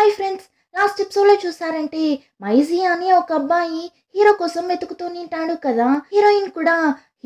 Hi friends, last ఎపిసోడ్లో చూసారంటే మైజీ అని ఒక అబ్బాయి హీరో కోసం వెతుకుతూనే ఉంటాడు కదా. హీరోయిన్ కూడా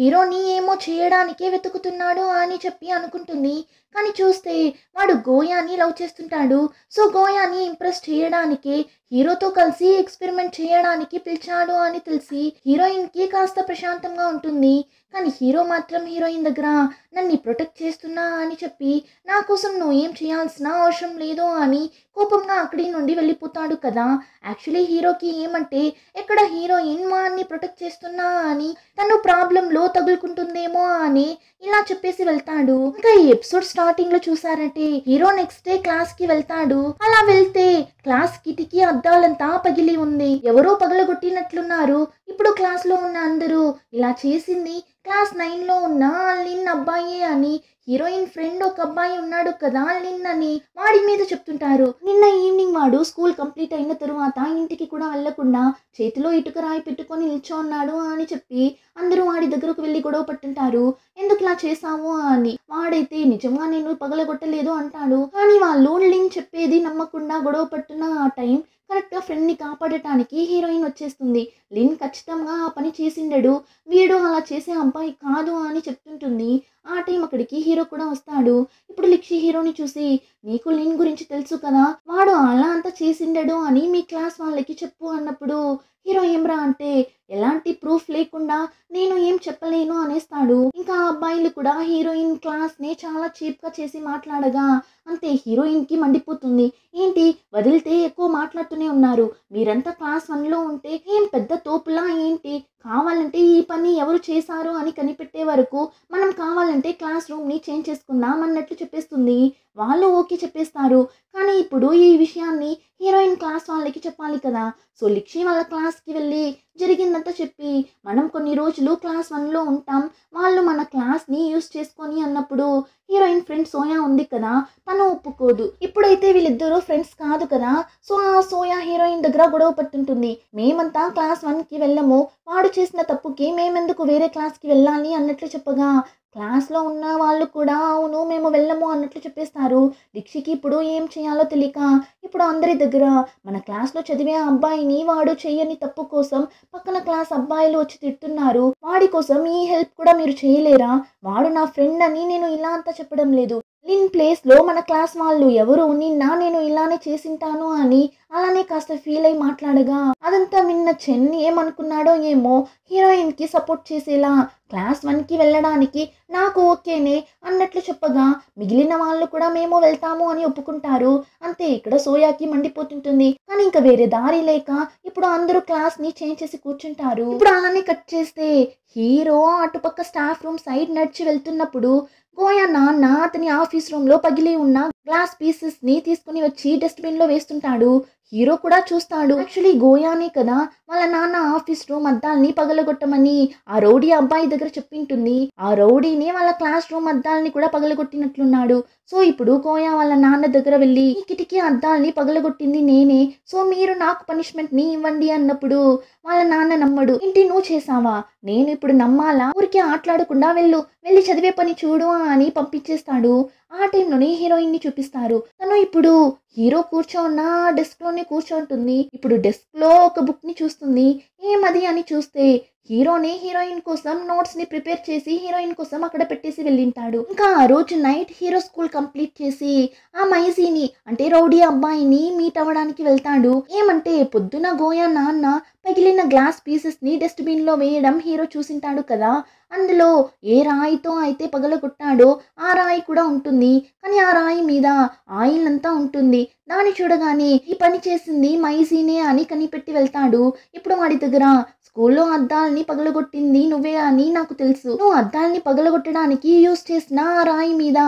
హీరోని ఏమో చేయడానికే వెతుకుతున్నాడు అని చెప్పి అనుకుంటుంది. కానీ చూస్తే వాడు గోయాని లవ్ చేస్తుంటాడు. సో గోయాని ఇంప్రెస్ చేయడానికే హీరోతో కలిసి ఎక్స్పెరిమెంట్ చేయడానికి పిలిచాడు అని తెలిసి హీరోయిన్కి కాస్త ప్రశాంతంగా ఉంటుంది. కానీ హీరో మాత్రం హీరోయిన్ దగ్గర నన్ను ప్రొటెక్ట్ చేస్తున్నా అని చెప్పి నా కోసం నువ్వు ఏం చేయాల్సిన అవసరం లేదు అని కోపంగా అక్కడి నుండి వెళ్ళిపోతాడు కదా. యాక్చువల్లీ హీరోకి ఏమంటే ఎక్కడ హీరోయిన్ వాడిని ప్రొటెక్ట్ చేస్తున్నా అని తను ప్రాబ్లంలో తగులుకుంటుందేమో అని ఇలా చెప్పేసి వెళ్తాడు. ఇంకా ఈ ఎపిసోడ్ స్టార్టింగ్ లో చూసారంటే హీరో నెక్స్ట్ డే క్లాస్ కి వెళ్తాడు. అలా వెళ్తే క్లాస్ కిటికీ అద్దాలంతా పగిలి ఉంది. ఎవరో పగలగొట్టినట్లున్నారు. ఇప్పుడు క్లాస్ లో ఉన్న అందరూ ఇలా చేసింది క్లాస్ 9 లో ఉన్న లిన్ అబ్బాయి అని, హీరోయిన్ ఫ్రెండ్ ఒక అబ్బాయి ఉన్నాడు కదా లిన్ అని, వాడి మీద చెప్తుంటారు. నిన్న ఈవినింగ్ వాడు స్కూల్ కంప్లీట్ అయిన తరువాత ఇంటికి కూడా వెళ్లకుండా చేతిలో ఇటుక రాయి పెట్టుకొని నిల్చోన్నాడు అని చెప్పి అందరూ వాడి దగ్గరకు వెళ్ళి గొడవ పట్టుంటారు. ఎందుకు ఇలా చేసావు అని. వాడైతే నిజంగా నేను పగలగొట్టలేదు అంటాడు. కానీ వాళ్ళు లిన్ చెప్పేది నమ్మకుండా గొడవ పట్టున్న ఆ టైం కరెక్ట్గా ఫ్రెండ్ని కాపాడటానికి హీరోయిన్ వచ్చేస్తుంది. లిన్ ఖచ్చితంగా ఆ పని చేసిండడు, వీడు అలా చేసే అబ్బాయి కాదు అని చెప్తుంటుంది. ఆ టైం అక్కడికి హీరో కూడా వస్తాడు. ఇప్పుడు లిక్షి హీరోని చూసి, నీకు లిన్ గురించి తెలుసు కదా, వాడు అలా అంతా చేసిండడు అని మీ క్లాస్ వాళ్ళకి చెప్పు అన్నప్పుడు హీరో ఏమ్రా అంటే ఎలాంటి ప్రూఫ్ లేకుండా నేను ఏం చెప్పలేను అనేస్తాడు. ఇంకా అబ్బాయిలు కూడా హీరోయిన్ క్లాస్ ని చాలా చీప్ గా చేసి మాట్లాడగా అంతే హీరోయిన్ కి మండిపోతుంది. ఏంటి వదిలితే ఎక్కువ మాట్లాడుతూనే ఉన్నారు, మీరంతా క్లాస్ 1 లో ఉంటే ఏం పెద్ద తోపులా ఏంటి, కావాలంటే ఈ పని ఎవరు చేశారు అని కనిపెట్టే వరకు మనం కావాలంటే క్లాస్ రూమ్ ని చేంజ్ చేసుకుందాం అన్నట్లు చెప్పేస్తుంది. వాళ్ళు ఓకే చెప్పేస్తారు. కానీ ఇప్పుడు ఈ విషయాన్ని హీరోయిన్ క్లాస్ వాళ్ళకి చెప్పాలి కదా. సో లిక్షి వాళ్ళ క్లాస్కి వెళ్ళి జరిగిందంతా చెప్పి, మనం కొన్ని రోజులు క్లాస్ 1 లో ఉంటాం, వాళ్ళు మన క్లాస్ని యూస్ చేసుకొని అన్నప్పుడు హీరోయిన్ ఫ్రెండ్ సోయా ఉంది కదా, తను ఒప్పుకోదు. ఇప్పుడైతే వీళ్ళిద్దరూ ఫ్రెండ్స్ కాదు కదా. సో ఆ సోయా హీరోయిన్ దగ్గర గొడవ పట్టుంటుంది. మేమంతా క్లాస్ 1కి వెళ్ళము, వాడు చేసిన తప్పుకి మేమెందుకు వేరే క్లాస్కి వెళ్ళాలి అన్నట్లు చెప్పగా క్లాస్లో ఉన్న వాళ్ళు కూడా అవును మేము వెళ్ళము అన్నట్లు చెప్పేస్తారు. లిక్షికి ఇప్పుడు ఏం చేయాలో తెలియక ఇప్పుడు అందరి దగ్గర మన క్లాస్లో చదివే అబ్బాయిని వాడు చెయ్యని తప్పు కోసం పక్కన క్లాస్ అబ్బాయిలు వచ్చి తిడుతున్నారు, వాడి కోసం ఈ హెల్ప్ కూడా మీరు చేయలేరా, వాడు నా ఫ్రెండ్ అని నేను ఇలా అంతా చెప్పడం లేదు, లిన్ ప్లేస్లో మన క్లాస్ వాళ్ళు ఎవరు నిన్న నేను ఇలానే చేసింటాను అని అలానే కాస్త ఫీల్ అయి మాట్లాడగా అదంతా విన్న చెన్ ఏమనుకున్నాడో ఏమో హీరోయిన్కి సపోర్ట్ చేసేలా క్లాస్ 1కి వెళ్ళడానికి నాకు ఓకేనే అన్నట్లు చెప్పగా మిగిలిన వాళ్ళు కూడా మేము వెళ్తాము అని ఒప్పుకుంటారు. అంతే ఇక్కడ సోయాకి మండిపోతుంటుంది. కానీ ఇంకా వేరే దారి లేక ఇప్పుడు అందరూ క్లాస్ని చేంజ్ చేసి కూర్చుంటారు. ఇప్పుడు అలానే కట్ చేస్తే హీరో అటుపక్క స్టాఫ్ రూమ్ సైడ్ నడిచి వెళ్తున్నప్పుడు గోయా నాన్న అతని ఆఫీస్ రూమ్ లో పగిలి ఉన్న గ్లాస్ పీసెస్ ని తీసుకుని వచ్చి డస్ట్బిన్ లో వేస్తుంటాడు. హీరో కూడా చూస్తాడు. యాక్చువల్లీ గోయానే కదా వాళ్ళ నాన్న ఆఫీస్ రూమ్ అద్దాల్ని పగలగొట్టమని ఆ రౌడీ అబ్బాయి దగ్గర చెప్పింటుంది. ఆ రౌడీనే వాళ్ళ క్లాస్ రూమ్ అద్దాల్ని కూడా పగలగొట్టినట్లున్నాడు. సో ఇప్పుడు గోయా వాళ్ళ నాన్న దగ్గర వెళ్ళి ఈ కిటికీ అద్దాల్ని పగలగొట్టింది నేనే, సో మీరు నాకు పనిష్మెంట్ ని ఇవ్వండి అన్నప్పుడు వాళ్ళ నాన్న నమ్మడు. ఏంటి నువ్వు చేసావా, నేను ఇప్పుడు నమ్మాలా, ఊరికే ఆటలాడకుండా వెళ్ళి చదివే పని చూడు అని పంపించేస్తాడు. ఆ టైంలోనే హీరోయిన్ ని చూపిస్తారు. తను ఇప్పుడు హీరో కూర్చోన్న డెస్క్ లోనే కూర్చోంటుంది. ఇప్పుడు డెస్క్ లో ఒక బుక్ ని చూస్తుంది. ఏమది అని చూస్తే హీరోనే హీరోయిన్ కోసం నోట్స్ ని ప్రిపేర్ చేసి హీరోయిన్ కోసం అక్కడ పెట్టేసి వెళ్ళింటాడు. ఇంకా ఆ రోజు నైట్ హీరో స్కూల్ కంప్లీట్ చేసి ఆ మైజీని అంటే రౌడీ అబ్బాయిని మీట్ అవ్వడానికి వెళ్తాడు. ఏమంటే పొద్దున గోయా నాన్న పగిలిన గ్లాస్ పీసెస్ ని డస్ట్బిన్ లో వేయడం హీరో చూసింటాడు కదా. అందులో ఏ రాయితో అయితే పగలగొట్టాడో ఆ రాయి కూడా ఉంటుంది. కానీ ఆ రాయి మీద ఆయిల్ అంతా ఉంటుంది. దాన్ని చూడగానే ఈ పని చేసింది మైజీనే అని కనిపెట్టి వెళ్తాడు. ఇప్పుడు వాడి దగ్గర స్కూల్లో అద్దాలని పగలగొట్టింది నువ్వే అని నాకు తెలుసు, నువ్వు అద్దాలని పగలగొట్టడానికి యూస్ చేసిన ఆ రాయి మీద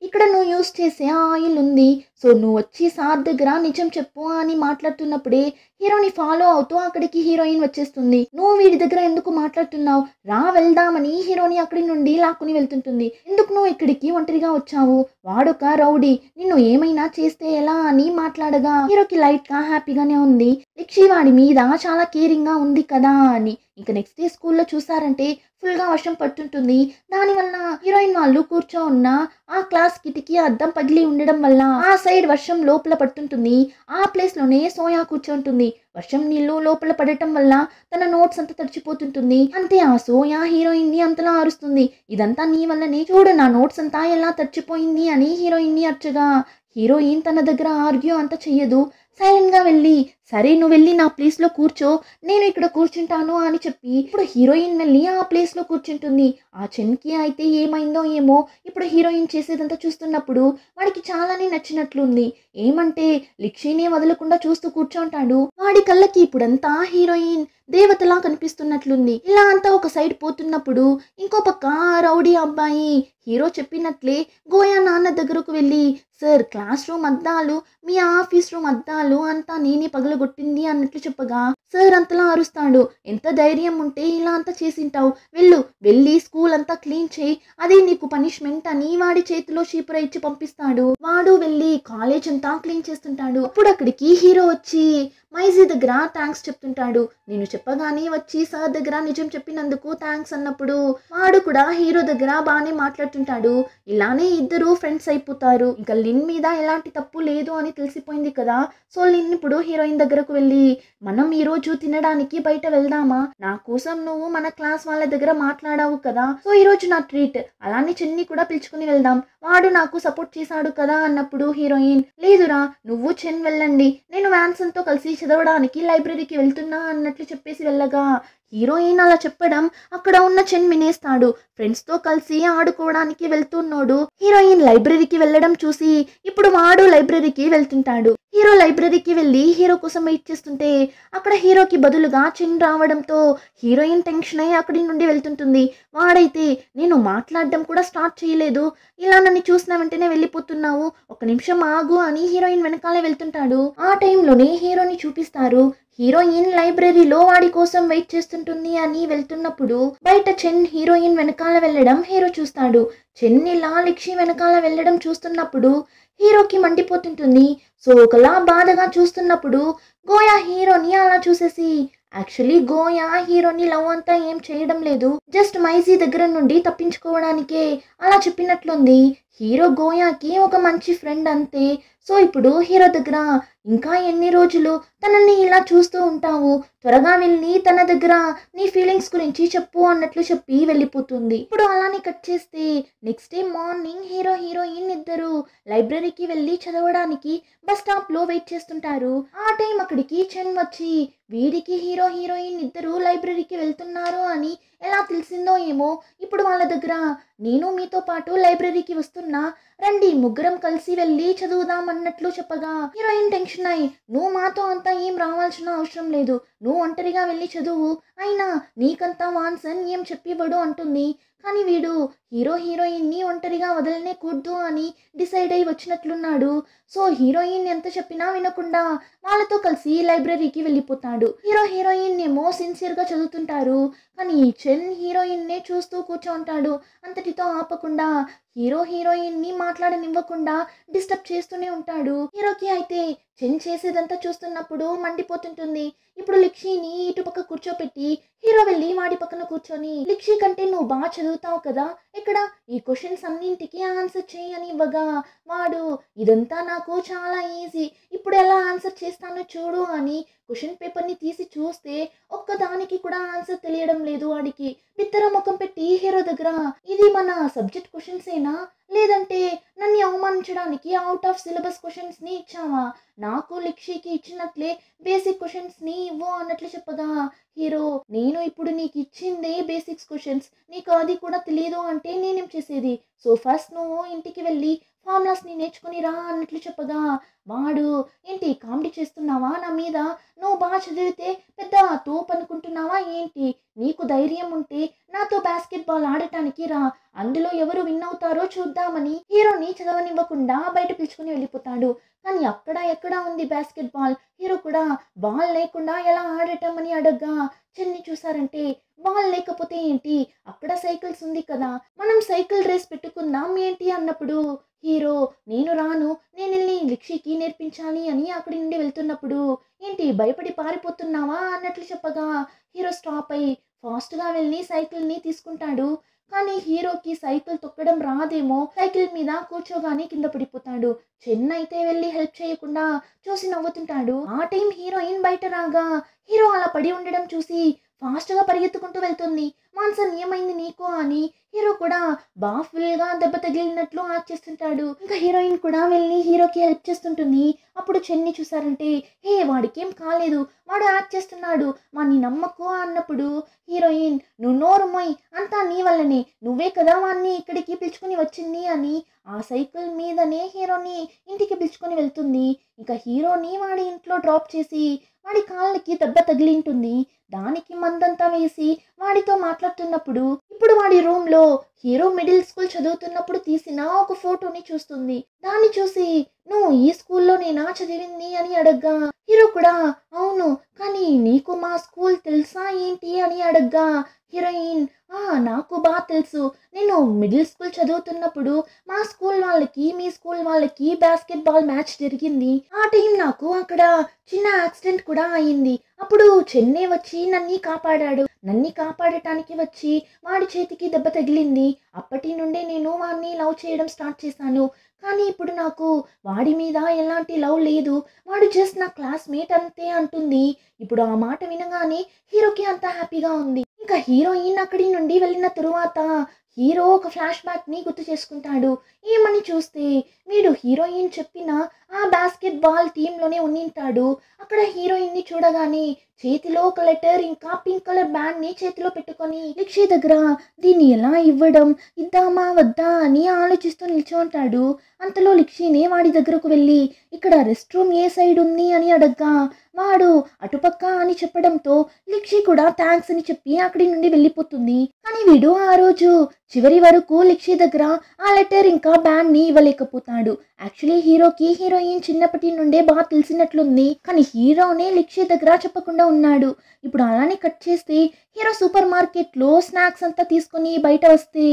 ఇక్కడ నువ్వు యూస్ చేసే ఆయిల్ ఉంది, సో నువ్వు వచ్చి సార్ దగ్గర నిజం చెప్పు అని మాట్లాడుతున్నప్పుడే హీరోని ఫాలో అవుతూ అక్కడికి హీరోయిన్ వచ్చేస్తుంది. నువ్వు వీడి దగ్గర ఎందుకు మాట్లాడుతున్నావు, రా వెళ్దామని హీరోని అక్కడి నుండి లాక్కుని వెళ్తుంటుంది. ఎందుకు నువ్వు ఇక్కడికి ఒంటరిగా వచ్చావు, వాడొక రౌడీ, నిన్ను ఏమైనా చేస్తే ఎలా అని మాట్లాడగా హీరోకి లైట్ గా హ్యాపీగానే ఉంది. లిక్షి వాడి మీద చాలా కేరింగ్ గా ఉంది కదా అని. ఇంకా నెక్స్ట్ డే స్కూల్లో చూసారంటే ఫుల్గా వర్షం పడుతుంటుంది. దానివల్ల హీరోయిన్ వాళ్ళు కూర్చో ఉన్న ఆ క్లాస్ కిటికీ అద్దం పగిలి ఉండడం వల్ల ఆ సైడ్ వర్షం లోపల పడుతుంటుంది. ఆ ప్లేస్ లోనే సోయా కూర్చుంటుంది. వర్షం నీళ్లు లోపల పడటం వల్ల తన నోట్స్ అంతా తడిచిపోతుంటుంది. అంతే ఆ సోయా హీరోయిన్ ని అంతలా అరుస్తుంది. ఇదంతా నీ వల్లనే, చూడు నా నోట్స్ అంతా ఎలా తడిచిపోయింది అని హీరోయిన్ ని అర్చగా హీరోయిన్ తన దగ్గర ఆర్గ్యూ అంతా చెయ్యదు. సైలెంట్ గా వెళ్ళి, సరే నువ్వు వెళ్ళి నా ప్లేస్ లో కూర్చో, నేను ఇక్కడ కూర్చుంటాను అని చెప్పి ఇప్పుడు హీరోయిన్ వెళ్ళి ఆ ప్లేస్ లో కూర్చుంటుంది. ఆ చెన్కి అయితే ఏమైందో ఏమో, ఇప్పుడు హీరోయిన్ చేసేదంతా చూస్తున్నప్పుడు వాడికి చాలానే నచ్చినట్లుంది. ఏమంటే లిక్షీనే వదలకుండా చూస్తూ కూర్చుంటాడు. వాడి కళ్ళకి ఇప్పుడంతా హీరోయిన్ దేవతలా కనిపిస్తున్నట్లుంది. ఇలా అంతా ఒక సైడ్ పోతున్నప్పుడు ఇంకో పక్క ఆ రౌడీ అబ్బాయి హీరో చెప్పినట్లే గోయా నాన్న దగ్గరకు వెళ్ళి, సార్ క్లాస్ రూమ్ అద్దాలు, మీ ఆఫీస్ రూమ్ అద్దాలు అంతా నేనే పగలగొట్టింది అన్నట్లు చెప్పగా సార్ అంతలా అరుస్తాడు. ఎంత ధైర్యం ఉంటే ఇలా అంతా చేసింటావు, వెళ్ళి స్కూల్ అంతా క్లీన్ చేయి, అదే నీకు పనిష్మెంట్ అని వాడి చేతిలో చీపుర ఇచ్చి పంపిస్తాడు. వాడు వెళ్ళి కాలేజ్ అంతా క్లీన్ చేస్తుంటాడు. అప్పుడు అక్కడికి హీరో వచ్చి మైజీ దగ్గర థ్యాంక్స్ చెప్తుంటాడు. నేను చెప్పగానే వచ్చి సార్ దగ్గర నిజం చెప్పినందుకు థ్యాంక్స్ అన్నప్పుడు వాడు కూడా హీరో దగ్గర బాగానే మాట్లాడుతుంటాడు. ఇలానే ఇద్దరు ఫ్రెండ్స్ అయిపోతారు. ఇంకా లిన్ మీద ఎలాంటి తప్పు లేదు అని తెలిసిపోయింది కదా. సో లిన్ ఇప్పుడు హీరోయిన్ దగ్గరకు వెళ్ళి, మనం ఈ రోజు తినడానికి బయట వెళ్దామా, నా కోసం నువ్వు మన క్లాస్ వాళ్ళ దగ్గర మాట్లాడావు కదా, సో ఈ రోజు నా ట్రీట్, అలానే చెన్ని కూడా పిలుచుకుని వెళ్దాం, వాడు నాకు సపోర్ట్ చేశాడు కదా అన్నప్పుడు హీరోయిన్, లేదురా నువ్వు చెన్ వెళ్ళండి, నేను వ్యాన్సన్ తో కలిసి చదవడానికి లైబ్రరీకి వెళ్తున్నా అన్నట్లు చెప్పేసి వెళ్ళగా హీరోయిన్ అలా చెప్పడం అక్కడ ఉన్న చెన్ వినేస్తాడు. ఫ్రెండ్స్ తో కలిసి ఆడుకోవడానికి వెళ్తున్నాడు. హీరోయిన్ లైబ్రరీకి వెళ్ళడం చూసి ఇప్పుడు వాడు లైబ్రరీకి వెళ్తుంటాడు. హీరో లైబ్రరీకి వెళ్ళి హీరో కోసం వెయిట్ చేస్తుంటే అక్కడ హీరోకి బదులుగా చెన్ రావడంతో హీరోయిన్ టెన్షన్ అయ్యి అక్కడి నుండి వెళ్తుంటుంది. వాడైతే నేను మాట్లాడడం కూడా స్టార్ట్ చేయలేదు, ఇలా నన్ను చూసిన వెంటనే వెళ్ళిపోతున్నావు, ఒక నిమిషం ఆగు అని హీరోయిన్ వెనకాలే వెళ్తుంటాడు. ఆ టైంలోనే హీరోని చూపిస్తారు. హీరోయిన్ లైబ్రరీలో వాడి కోసం వెయిట్ చేస్తుంటుంది అని వెళ్తున్నప్పుడు బయట చెన్ హీరోయిన్ వెనకాల వెళ్ళడం హీరో చూస్తాడు. చెన్ ఇలా లిక్షి వెనకాల వెళ్ళడం చూస్తున్నప్పుడు హీరోకి మండిపోతుంటుంది. సో ఒకలా బాధగా చూస్తున్నప్పుడు గోయా హీరోని అలా చూసేసి, యాక్చువల్లీ గోయా హీరోని లవ్ అంతా ఏం చేయడం లేదు, జస్ట్ మైజీ దగ్గర నుండి తప్పించుకోవడానికే అలా చెప్పినట్లుంది. హీరో గోయాకి ఒక మంచి ఫ్రెండ్ అంతే. సో ఇప్పుడు హీరో దగ్గర, ఇంకా ఎన్ని రోజులు తనని ఇలా చూస్తూ ఉంటావు, త్వరగా వెళ్ళి తన దగ్గర నీ ఫీలింగ్స్ గురించి చెప్పు అన్నట్లు చెప్పి వెళ్ళిపోతుంది. ఇప్పుడు అలానే కట్ చేస్తే next day morning hero heroine ఇద్దరు లైబ్రరీకి వెళ్ళి చదవడానికి బస్ స్టాప్ లో వెయిట్ చేస్తుంటారు. ఆ టైం అక్కడికి చెన్ వచ్చి వీడికి హీరో హీరోయిన్ ఇద్దరు లైబ్రరీకి వెళ్తున్నారు అని ఎలా తెలిసిందో ఏమో, ఇప్పుడు వాళ్ళ దగ్గర నేను మీతో పాటు లైబ్రరీకి వస్తున్నా, రండి ముగ్గురం కలిసి వెళ్ళి చదువుదాం అన్నట్లు చెప్పగా హీరోయిన్ టెన్షన్ అయి, నువ్వు మాతో అంతా ఏం రావాల్సిన అవసరం లేదు, నువ్వు ఒంటరిగా వెళ్ళి చదువు, అయినా నీకంతా వాన్సన్ ఏం చెప్పివ్వడు అంటుంది. కానీ వీడు హీరో హీరోయిన్ ని ఒంటరిగా వదలనే కూడదు అని డిసైడ్ అయి వచ్చినట్లున్నాడు. సో హీరోయిన్ ఎంత చెప్పినా వినకుండా వాళ్ళతో కలిసి లైబ్రరీకి వెళ్ళిపోతాడు. హీరో హీరోయిన్ ఏమో సిన్సియర్ గా చదువుతుంటారు. కానీ చెన్ హీరోయిన్ నే చూస్తూ కూర్చోంటాడు. అంతటితో ఆపకుండా హీరో హీరోయిన్ ని మాట్లాడనివ్వకుండా డిస్టర్బ్ చేస్తూనే ఉంటాడు. హీరోకి అయితే చెన్ చేసేదంతా చూస్తున్నప్పుడు మండిపోతుంటుంది. ఇప్పుడు లిక్షిని ఇటుపక్క కూర్చోపెట్టి హీరో వెళ్ళి వాడి పక్కన కూర్చొని, లిక్షి కంటే నువ్వు బాగా చదువుతావు కదా, ఇక్కడ ఈ క్వశ్చన్స్ అన్నింటికి ఆన్సర్ చేయి అని ఇవ్వగా వాడు, ఇదంతా నాకు చాలా ఈజీ, ఇప్పుడు ఎలా ఆన్సర్ చేస్తానో చూడు అని క్వశ్చన్ పేపర్ని తీసి చూస్తే ఒక్కదానికి కూడా ఆన్సర్ తెలియడం లేదు వాడికి. బిత్తర ముఖం పెట్టి హీరో దగ్గర, ఇది మన సబ్జెక్ట్ క్వశ్చన్స్ ఏనా, లేదంటే నన్ను అవమానించడానికి అవుట్ ఆఫ్ సిలబస్ క్వశ్చన్స్ ని ఇచ్చావా, నాకు లిక్షికి ఇచ్చినట్లే బేసిక్ క్వశ్చన్స్ ని ఇవ్వు అన్నట్లు చెప్పగా హీరో, నేను ఇప్పుడు నీకు ఇచ్చిందే బేసిక్స్ క్వశ్చన్స్, నీకు అది కూడా తెలియదు అంటే నేనేం చేసేది, సో ఫస్ట్ నువ్వు ఇంటికి వెళ్ళి ఫార్ములాస్ ని నేర్చుకుని రా అన్నట్లు చెప్పగా వాడు, ఏంటి కామెడీ చేస్తున్నావా నా మీద, నువ్వు బాగా చదివితే పెద్ద తోపు అనుకుంటున్నావా ఏంటి, నీకు ధైర్యం ఉంటే నాతో బాస్కెట్ బాల్ ఆడటానికి రా, అందులో ఎవరు విన్ అవుతారో చూద్దామని హీరోని చదవనివ్వకుండా బయట పిలుచుకుని వెళ్ళిపోతాడు. కానీ అక్కడ ఎక్కడ ఉంది బాస్కెట్ బాల్, హీరో కూడా బాల్ లేకుండా ఎలా ఆడటం అని అడగ్గా చెన్ని చూసారంటే, బాల్ లేకపోతే ఏంటి, అక్కడ సైకిల్స్ ఉంది కదా, మనం సైకిల్ రేస్ పెట్టుకుందాం ఏంటి అన్నప్పుడు హీరో, నేను రాను, నేను వెళ్ళి లిక్షికి నేర్పించాలి అని అక్కడి నుండి వెళ్తున్నప్పుడు, ఏంటి ఏంటి భయపడి పారిపోతున్నావా అన్నట్లు చెప్పగా హీరో స్టాప్ అయ్యి ఫాస్ట్గా వెళ్ళి సైకిల్ని తీసుకుంటాడు. కానీ హీరోకి సైకిల్ తొక్కడం రాదేమో, సైకిల్ మీద కూర్చోగానే కింద పడిపోతాడు. అయితే వెళ్ళి హెల్ప్ చేయకుండా చూసి నవ్వుతుంటాడు. ఆ టైం హీరోయిన్ బయట రాగా హీరో అలా పడి ఉండడం చూసి ఫాస్ట్గా పరిగెత్తుకుంటూ వెళ్తుంది. మాన్సన్ ఏమైంది నీకు అని హీరో కూడా ఫుల్గా దెబ్బ తగిలినట్లు యాక్ట్ చేస్తుంటాడు. ఇంకా హీరోయిన్ కూడా వెళ్ళి హీరోకి హెల్ప్ చేస్తుంటుంది. అప్పుడు చెన్ని చూసారంటే హే వాడికేం కాలేదు, వాడు యాక్ట్ చేస్తున్నాడు, వాడిని నమ్మకు అన్నప్పుడు హీరోయిన్ నువ్వు నోరు మొయ్, అంతా నీ వల్లనే, నువ్వే కదా వాడిని ఇక్కడికి పిలుచుకుని వచ్చింది అని ఆ సైకిల్ మీదనే హీరోని ఇంటికి పిలుచుకొని వెళ్తుంది. ఇంకా హీరోని వాడి ఇంట్లో డ్రాప్ చేసి వాడి కాళ్ళకి దెబ్బ తగిలింటుంది. దానికి మందంతా వేసి వాడితో మాట్లాడుతున్నప్పుడు ఇప్పుడు వాడి రూమ్ లో హీరో మిడిల్ స్కూల్ చదువుతున్నప్పుడు తీసిన ఒక ఫోటోని చూస్తుంది. దాన్ని చూసి నువ్వు ఈ స్కూల్లో నేనా చదివింది అని అడగ్గా హీరో కూడా అవును, కానీ నీకు మా స్కూల్ తెలుసా ఏంటి అని అడగ్గా హీరోయిన్ నాకు బాగా తెలుసు, నేను మిడిల్ స్కూల్ చదువుతున్నప్పుడు మా స్కూల్ వాళ్ళకి మీ స్కూల్ వాళ్ళకి బాస్కెట్ బాల్ మ్యాచ్ జరిగింది. ఆ టైం నాకు అక్కడ చిన్న యాక్సిడెంట్ కూడా అయింది. అప్పుడు చెన్నై వచ్చి నన్ను కాపాడటానికి వచ్చి వాడి చేతికి దెబ్బ తగిలింది. అప్పటి నుండే నేను వాడిని లవ్ చేయడం స్టార్ట్ చేశాను. కానీ ఇప్పుడు నాకు వాడి మీద ఎలాంటి లవ్ లేదు, వాడు జస్ట్ నా క్లాస్మేట్ అంతే అంటుంది. ఇప్పుడు ఆ మాట వినగానే హీరోకి అంత హ్యాపీగా ఉంది. ఇంకా హీరోయిన్ అక్కడి నుండి వెళ్ళిన తరువాత హీరో ఒక ఫ్లాష్ బ్యాక్ ని గుర్తు చేసుకుంటాడు. ఏమని చూస్తే వీడు హీరోయిన్ చెప్పిన ఆ బాస్కెట్ బాల్ టీంలోనే ఉండింటాడు. అక్కడ హీరోయిన్ ని చూడగానే చేతిలో ఒక లెటర్ ఇంకా పింక్ కలర్ బ్యాండ్ ని చేతిలో పెట్టుకొని లిక్షి దగ్గర దీన్ని ఎలా ఇద్దామా వద్దా అని ఆలోచిస్తూ నిల్చోంటాడు. అంతలో లిక్షిని వాడి దగ్గరకు వెళ్ళి ఇక్కడ రెస్ట్ రూమ్ ఏ సైడ్ ఉంది అని అడగ్గా వాడు అటుపక్క అని చెప్పడంతో లిక్షి కూడా థ్యాంక్స్ అని చెప్పి అక్కడి నుండి వెళ్ళిపోతుంది. కానీ వీడు ఆ రోజు చివరి వరకు లిక్షి దగ్గర ఆ లెటర్ ఇంకా బ్యాండ్ ని ఇవ్వలేకపోతాడు. యాక్చువల్లీ హీరోకి హీరోయిన్ చిన్నప్పటి నుండే బాగా తెలిసినట్లుంది, కానీ హీరోనే లిక్షి దగ్గర చెప్పకుండా ఉన్నాడు. ఇప్పుడు అలానే కట్ చేస్తే హీరో సూపర్ మార్కెట్ లో స్నాక్స్ అంతా తీసుకొని బయట వస్తే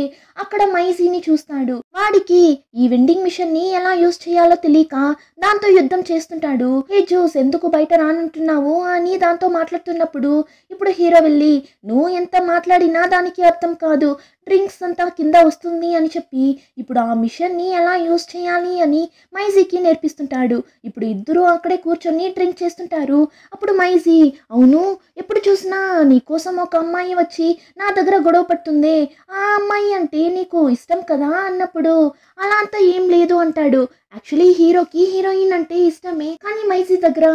అక్కడ మైజీని చూస్తాడు. వాడికి ఈ వెండింగ్ మిషన్ ని ఎలా యూజ్ చేయాలో తెలియక దాంతో యుద్ధం చేస్తుంటాడు. హే జ్యూస్ ఎందుకు బయట రానంటున్నావు అని దాంతో మాట్లాడుతున్నప్పుడు ఇప్పుడు హీరో వెళ్ళి నువ్వు ఎంత మాట్లాడినా దానికి అర్థం కాదు, డ్రింక్స్ అంతా కింద వస్తుంది అని చెప్పి ఇప్పుడు ఆ మిషన్ ని ఎలా యూజ్ చేయాలి అని మైజీకి నేర్పిస్తుంటాడు. ఇప్పుడు ఇద్దరు అక్కడే కూర్చొని డ్రింక్ చేస్తుంటారు. అప్పుడు మైజీ అవును, ఎప్పుడు చూసినా నీకోసం ఒక అమ్మాయి వచ్చి నా దగ్గర గొడవ పడుతుంది, ఆ అమ్మాయి అంటే నీకు ఇష్టం కదా అన్నప్పుడు అలా అంతా ఏం లేదు అంటాడు. యాక్చువల్లీ హీరోకి హీరోయిన్ అంటే ఇష్టమే, కానీ మైజీ దగ్గర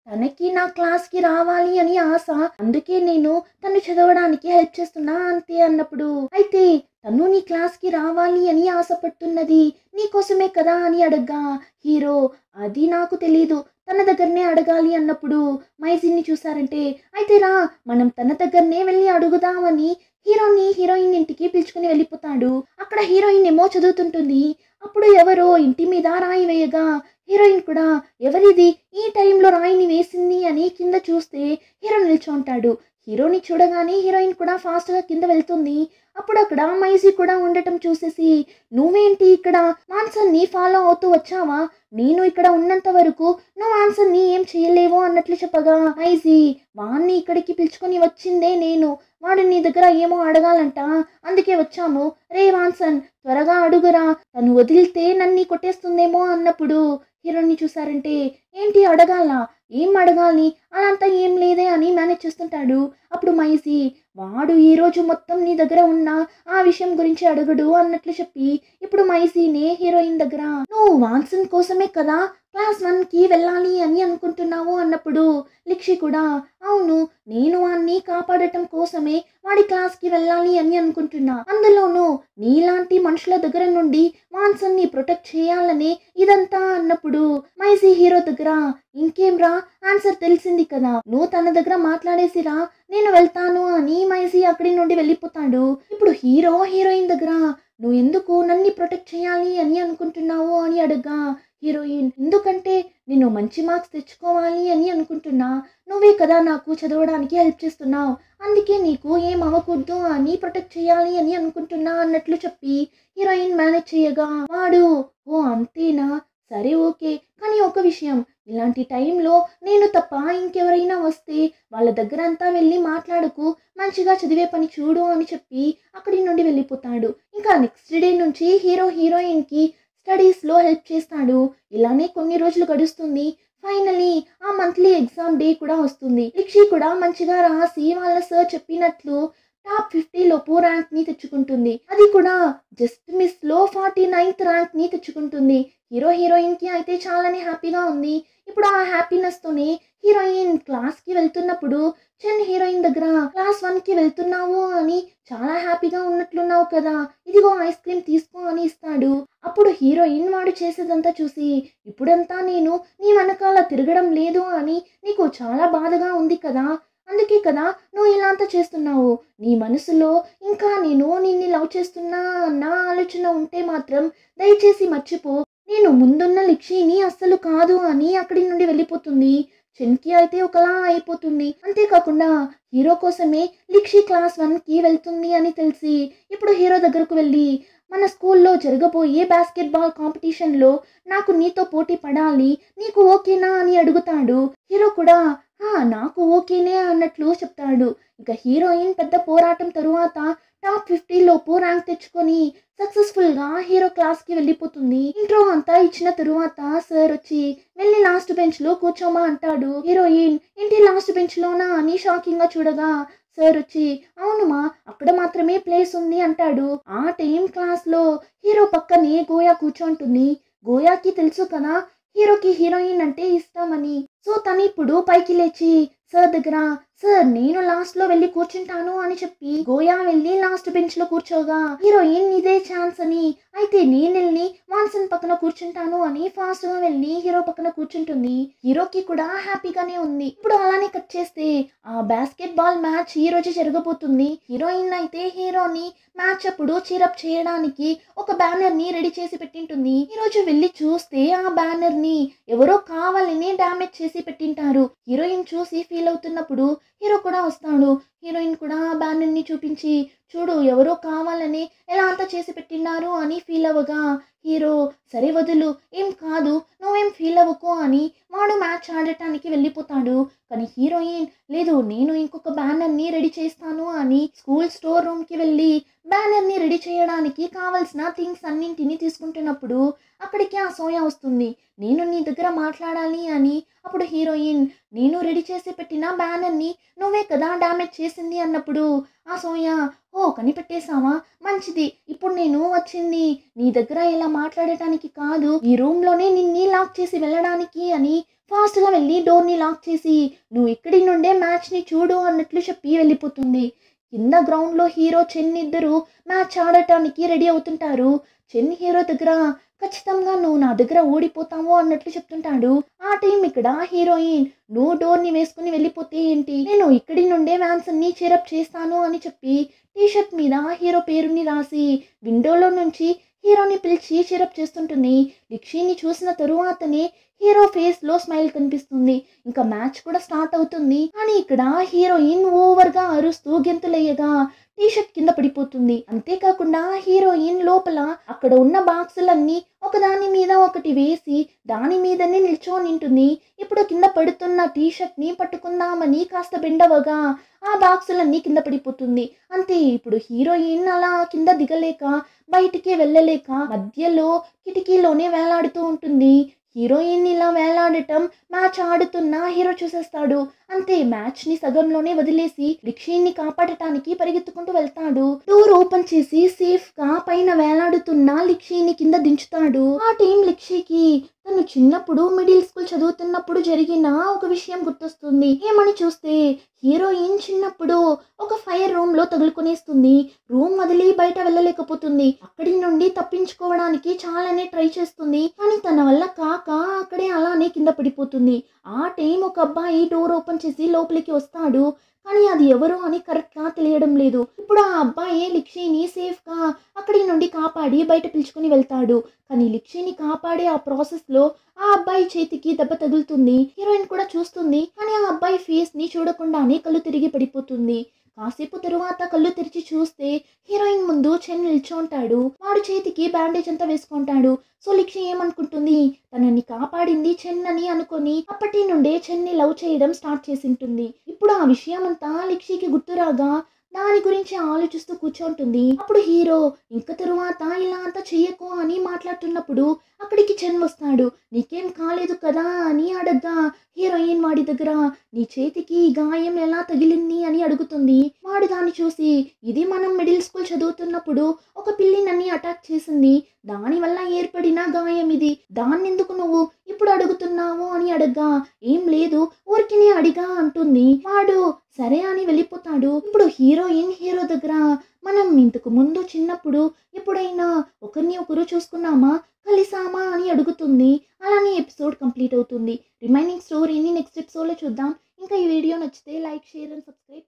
తనకి నా క్లాస్కి రావాలి అని ఆశ, అందుకే నేను తను చదవడానికి హెల్ప్ చేస్తున్నా అంతే అన్నప్పుడు అయితే తను నీ క్లాస్కి రావాలి అని ఆశపడుతున్నది నీకోసమే కదా అని అడగ్గా హీరో అది నాకు తెలీదు, తన దగ్గరనే అడగాలి అన్నప్పుడు మైజీని చూసారంటే అయితే రా మనం తన దగ్గరనే వెళ్ళి అడుగుదామని హీరోని హీరోయిన్ ఇంటికి పిలుచుకుని వెళ్ళిపోతాడు. అక్కడ హీరోయిన్ ఏమో చదువుతుంటుంది. అప్పుడు ఎవరో ఇంటి మీద రాయి వేయగా హీరోయిన్ కూడా ఎవరిది ఈ టైంలో రాయిని వేసింది అని కింద చూస్తే హీరో నిల్చోంటాడు. హీరోని చూడగానే హీరోయిన్ కూడా ఫాస్ట్గా కింద వెళ్తుంది. అప్పుడు అక్కడ మైజీ కూడా ఉండటం చూసేసి నువ్వేంటి ఇక్కడ మాన్సన్ని ఫాలో అవుతూ వచ్చావా, నేను ఇక్కడ ఉన్నంత వరకు నువ్వు మాన్సన్ని ఏం చేయలేవు అన్నట్లు చెప్పగా మైజీ వాణ్ణి ఇక్కడికి పిలుచుకొని వచ్చిందే నేను, వాడు నీ దగ్గర ఏమో అడగాలంట అందుకే వచ్చాము, రే మాన్సన్ త్వరగా అడుగురా, తను వదిలితే నన్ను కొట్టేస్తుందేమో అన్నప్పుడు హీరోని చూసారంటే ఏంటి అడగాలా, ఏం అడగాలి అలంతా ఏం లేదే అని మేనేజ్ చేస్తుంటాడు. అప్పుడు మైజీ వాడు ఈరోజు మొత్తం నీ దగ్గర ఉన్న ఆ విషయం గురించి అడగడు అన్నట్లు చెప్పి ఇప్పుడు మైజీనే హీరోయిన్ దగ్గర నువ్వు వాన్సన్ కోసమే కదా క్లాస్ 1కి వెళ్ళాలి అని అనుకుంటున్నావు అన్నప్పుడు లిక్షి కూడా అవును, నేను వాణ్ణి కాపాడటం కోసమే వాడి క్లాస్కి వెళ్ళాలి అని అనుకుంటున్నా, అందులోనూ నీలాంటి మనుషుల దగ్గర నుండి వాన్సన్ని ప్రొటెక్ట్ చేయాలనే ఇదంతా అన్నప్పుడు మైజీ హీరో దగ్గర ఇంకేం రా ఆన్సర్ తెలిసింది కదా, నువ్వు తన దగ్గర మాట్లాడేసిరా నేను వెళ్తాను అని మైజీ అక్కడి నుండి వెళ్ళిపోతాడు. ఇప్పుడు హీరో హీరోయిన్ దగ్గర నువ్వు ఎందుకు నన్ను ప్రొటెక్ట్ చేయాలి అని అనుకుంటున్నావు అని అడగా హీరోయిన్ ఎందుకంటే నేను మంచి మార్క్స్ తెచ్చుకోవాలి అని అనుకుంటున్నా, నువ్వే కదా నాకు చదవడానికి హెల్ప్ చేస్తున్నావు, అందుకే నీకు ఏం అవ్వకూడదు అని ప్రొటెక్ట్ చేయాలి అని అనుకుంటున్నా అన్నట్లు చెప్పి హీరోయిన్ మేనేజ్ చేయగా వాడు ఓ అంతేనా, సరే ఓకే, కానీ ఒక విషయం ఇలాంటి టైంలో నేను తప్ప ఇంకెవరైనా వస్తే వాళ్ళ దగ్గర అంతా వెళ్ళి మాట్లాడకు, మంచిగా చదివే పని చూడు అని చెప్పి అక్కడి నుండి వెళ్ళిపోతాడు. ఇంకా నెక్స్ట్ డే నుంచి హీరోయిన్‌కి స్టడీస్‌లో హెల్ప్ చేస్తాడు. ఇలానే కొన్ని రోజులు గడుస్తుంది. ఫైనల్లీ ఆ మంత్లీ ఎగ్జామ్ డే కూడా వస్తుంది. లిక్షి కూడా మంచిగా రాసి వాళ్ళ సార్ చెప్పినట్లు టాప్ 50 లోపు ర్యాంక్‌ని తెచ్చుకుంటుంది. అది కూడా జస్ట్ మిస్‌లో 49థ్ ర్యాంక్‌ని తెచ్చుకుంటుంది. హీరోయిన్‌కి అయితే చాలానే హ్యాపీగా ఉంది. ఇప్పుడు ఆ హ్యాపీనెస్‌తోనే హీరోయిన్ క్లాస్‌కి వెళ్తున్నప్పుడు హీరోయిన్ దగ్గర క్లాస్ 1కి వెళ్తున్నావు అని చాలా హ్యాపీగా ఉన్నట్లున్నావు కదా! ఇదిగో ఐస్ క్రీమ్ తీసుకో అని ఇస్తాడు. అప్పుడు హీరోయిన్ వాడు చేసేదంతా చూసి ఇప్పుడంతా నేను నీ వెనకాల తిరగడం లేదు అని నీకు చాలా బాధగా ఉంది కదా! అందుకే కదా నువ్వు ఇలా అంతా చేస్తున్నావు. నీ మనసులో ఇంకా నేను నిన్ను లవ్ చేస్తున్నా అన్న ఆలోచన ఉంటే మాత్రం దయచేసి మర్చిపో. నేను ముందున్న లిక్షిని అస్సలు కాదు అని అక్కడి నుండి వెళ్ళిపోతుంది. చెన్‌కి అయితే ఒకలా అయిపోతుంది. అంతేకాకుండా హీరో కోసమే లిక్షి క్లాస్ 1కి వెళ్తుంది అని తెలిసి ఇప్పుడు హీరో దగ్గరకు వెళ్ళి మన స్కూల్లో జరగబోయే బాస్కెట్‌బాల్ కాంపిటీషన్‌లో నాకు నీతో పోటీ పడాలి. నీకు ఓకేనా అని అడుగుతాడు. హీరో కూడా నాకు ఓకేనే అన్నట్లు చెప్తాడు. ఇక హీరోయిన్ పెద్ద పోరాటం తరువాత టాప్ 50 లోపు ర్యాంక్ తెచ్చుకొని సక్సెస్‌ఫుల్‌గా హీరో క్లాస్‌కి వెళ్ళిపోతుంది. ఇంట్రో అంతా ఇచ్చిన తరువాత సార్ వచ్చి వెళ్ళి లాస్ట్ బెంచ్‌లో కూర్చోమా అంటాడు. హీరోయిన్ ఏంటి లాస్ట్ బెంచ్‌లోనా అని షాకింగ్‌గా చూడగా సార్ వచ్చి అవునుమా అక్కడ మాత్రమే ప్లేస్ ఉంది అంటాడు. ఆ టైం క్లాస్‌లో హీరో పక్కనే గోయా కూర్చుంటుంది. గోయాకి తెలుసు కదా హీరోకి హీరోయిన్ అంటే ఇష్టమని. సో తనిప్పుడు పైకి లేచి సార్ దగ్గర సార్ నేను లాస్ట్ లో వెళ్ళి కూర్చుంటాను అని చెప్పి గోయా వెళ్ళి లాస్ట్ బెంచ్ లో కూర్చోగా హీరోయిన్ ఇదే ఛాన్స్ అని అయితే నేను వెళ్ళి వాన్సన్ పక్కన కూర్చుంటాను అని ఫాస్ట్ గా వెళ్ళి హీరో పక్కన కూర్చుంటుంది. హీరోకి కూడా హ్యాపీగానే ఉంది. ఇప్పుడు అలానే కట్ చేస్తే ఆ బాస్కెట్ బాల్ మ్యాచ్ ఈ రోజు జరగబోతుంది. హీరోయిన్ అయితే హీరోని మ్యాచ్ అప్పుడు చీరప్ చేయడానికి ఒక బ్యానర్ ని రెడీ చేసి పెట్టింటుంది. ఈ రోజు వెళ్ళి చూస్తే ఆ బ్యానర్ ని ఎవరో కావాలని డ్యామేజ్ చేసి పెట్టింటారు. హీరోయిన్ చూసి ఫీల్ అవుతున్నప్పుడు హీరో కూడా వస్తాడు. హీరోయిన్ కూడా ఆ బ్యానర్ ని చూపించి చూడు ఎవరో కావాలని ఎలా అంతా చేసి పెట్టినారు అని ఫీల్ అవ్వగా హీరో సరే వదులు ఏం కాదు నువ్వేం ఫీల్ అవ్వకు అని వాడు మ్యాచ్ ఆడటానికి వెళ్ళిపోతాడు. కానీ హీరోయిన్ లేదు నేను ఇంకొక బ్యానర్ ని రెడీ చేస్తాను అని స్కూల్ స్టోర్ రూమ్ కి వెళ్ళి బ్యానర్ ని రెడీ చేయడానికి కావలసిన థింగ్స్ అన్నింటినీ తీసుకుంటున్నప్పుడు అక్కడికి ఆ సోయా వస్తుంది. నేను నీ దగ్గర మాట్లాడాలి అని. అప్పుడు హీరోయిన్ నేను రెడీ చేసి పెట్టిన బ్యానర్ ని నువ్వే కదా డ్యామేజ్ చేసింది అన్నప్పుడు ఆ సోయా ఓ కనిపెట్టేశావా మంచిది. ఇప్పుడు నేను వచ్చింది నీ దగ్గర ఇలా మాట్లాడటానికి కాదు ఈ రూమ్ లోనే నిన్ని లాక్ చేసి వెళ్ళడానికి అని ఫాస్ట్ గా వెళ్ళి డోర్ ని లాక్ చేసి నువ్వు ఇక్కడి నుండే మ్యాచ్ ని చూడు అన్నట్లు చెప్పి వెళ్ళిపోతుంది. కింద గ్రౌండ్ లో హీరో చెన్ ఇద్దరు మ్యాచ్ ఆడటానికి రెడీ అవుతుంటారు. చెన్ హీరో దగ్గర ఖచ్చితంగా నువ్వు నా దగ్గర ఓడిపోతావు అన్నట్లు చెప్తుంటాడు. ఆ టైం ఇక్కడ హీరోయిన్ నువ్వు డోర్ ని వేసుకుని వెళ్ళిపోతే ఏంటి నేను ఇక్కడి నుండే వ్యాన్సన్ ని చేరప్ చేస్తాను అని చెప్పి టీ షర్ట్ మీద హీరో పేరుని రాసి విండోలో నుంచి హీరోని పిలిచి చేరప్ చేస్తుంటుంది. లిక్షిని చూసిన తరువాతనే హీరో ఫేస్ లో స్మైల్ కనిపిస్తుంది. ఇంకా మ్యాచ్ కూడా స్టార్ట్ అవుతుంది. కానీ ఇక్కడ హీరోయిన్ ఓవర్ గా అరుస్తూ గెంతులయ్యగా టీ షర్ట్ కింద పడిపోతుంది. అంతేకాకుండా హీరోయిన్ లోపల అక్కడ ఉన్న బాక్సులన్నీ ఒకదాని మీద ఒకటి వేసి దాని మీదనే నిల్చొని ఉంటుంది. ఇప్పుడు కింద పడుతున్న టీ షర్ట్ ని పట్టుకుందామని కాస్త బెండవగా ఆ బాక్సులన్నీ కింద పడిపోతుంది. అంతే ఇప్పుడు హీరోయిన్ అలా కింద దిగలేక బయటికి వెళ్ళలేక మధ్యలో కిటికీలోనే వేలాడుతూ ఉంటుంది. హీరోయిన్ ఇలా వేలాడటం మ్యాచ్ ఆడుతున్న హీరో చూసేస్తాడు. అంతే మ్యాచ్ ని సగంలోనే వదిలేసి లిక్షిని కాపాడటానికి పరిగెత్తుకుంటూ వెళ్తాడు. డోర్ ఓపెన్ చేసి సేఫ్ గా పైన వేలాడుతున్న లిక్షిని కింద దించుతాడు. ఆ టైం లిక్షికి తను చిన్నప్పుడు మిడిల్ స్కూల్ చదువుతున్నప్పుడు జరిగిన ఒక విషయం గుర్తొస్తుంది. ఏమని చూస్తే హీరోయిన్ చిన్నప్పుడు ఒక ఫైర్ రూమ్ లో తగులుకునేస్తుంది. రూమ్ వదిలి బయట వెళ్ళలేకపోతుంది. అక్కడి నుండి తప్పించుకోవడానికి చాలానే ట్రై చేస్తుంది. కానీ తన వల్ల కాక అక్కడే అలానే కింద పడిపోతుంది. ఆ టైం ఒక అబ్బాయి డోర్ ఓపెన్ చేసి లోపలికి వస్తాడు. కానీ అది ఎవరు అని కరెక్ట్ గా తెలియడం లేదు. ఇప్పుడు ఆ అబ్బాయి లిక్షిని సేఫ్ గా అక్కడి నుండి కాపాడి బయట పిలుచుకుని వెళ్తాడు. కానీ లిక్షిని కాపాడే ఆ ప్రాసెస్ లో ఆ అబ్బాయి చేతికి దెబ్బ తగులుతుంది. హీరోయిన్ కూడా చూస్తుంది. కానీ ఆ అబ్బాయి ఫేస్ ని చూడకుండానే కళ్ళు తిరిగి పడిపోతుంది. కాసేపు తరువాత కళ్ళు తెరిచి చూస్తే హీరోయిన్ ముందు చెన్ నిల్చోంటాడు. వాడు చేతికి బ్యాండేజ్ అంతా వేసుకుంటాడు. సో లిక్షి ఏమనుకుంటుంది, తనని కాపాడింది చెన్ అని అనుకొని అప్పటి నుండే చెన్ని లవ్ చేయడం స్టార్ట్ చేసింటుంది. ఇప్పుడు ఆ విషయం అంతా లిక్షికి గుర్తురాగా దాని గురించి ఆలోచిస్తూ కూర్చోంటుంది. అప్పుడు హీరో ఇంక తరువాత ఇలా అంతా చెయ్యకు అని మాట్లాడుతున్నప్పుడు అక్కడికి చెన్ వస్తాడు. నీకేం కాలేదు కదా అని అడగ్గా హీరోయిన్ వాడి దగ్గర నీ చేతికి గాయం ఎలా తగిలింది అని అడుగుతుంది. వాడు దాన్ని చూసి ఇది మనం మిడిల్ స్కూల్ చదువుతున్నప్పుడు ఒక పిల్లి నన్ను అటాక్ చేసింది, దానివల్ల ఏర్పడిన గాయం ఇది, దాన్నెందుకు నువ్వు ఇప్పుడు అడుగుతున్నావు అని అడగ్గా ఏం లేదు ఊరికినే అడిగా అంటుంది. వాడు సరే అని వెళ్ళిపోతాడు. ఇప్పుడు హీరోయిన్ హీరో దగ్గర మనం ఇంతకు ముందు చిన్నప్పుడు ఎప్పుడైనా ఒకరిని ఒకరు చూసుకున్నామా, కలిసామా అని అడుగుతుంది. అలానే ఎపిసోడ్ కంప్లీట్ అవుతుంది. రిమైనింగ్ స్టోరీని నెక్స్ట్ ఎపిసోడ్లో చూద్దాం. ఇంకా ఈ వీడియో నచ్చితే లైక్, షేర్ అండ్ సబ్స్క్రైబ్.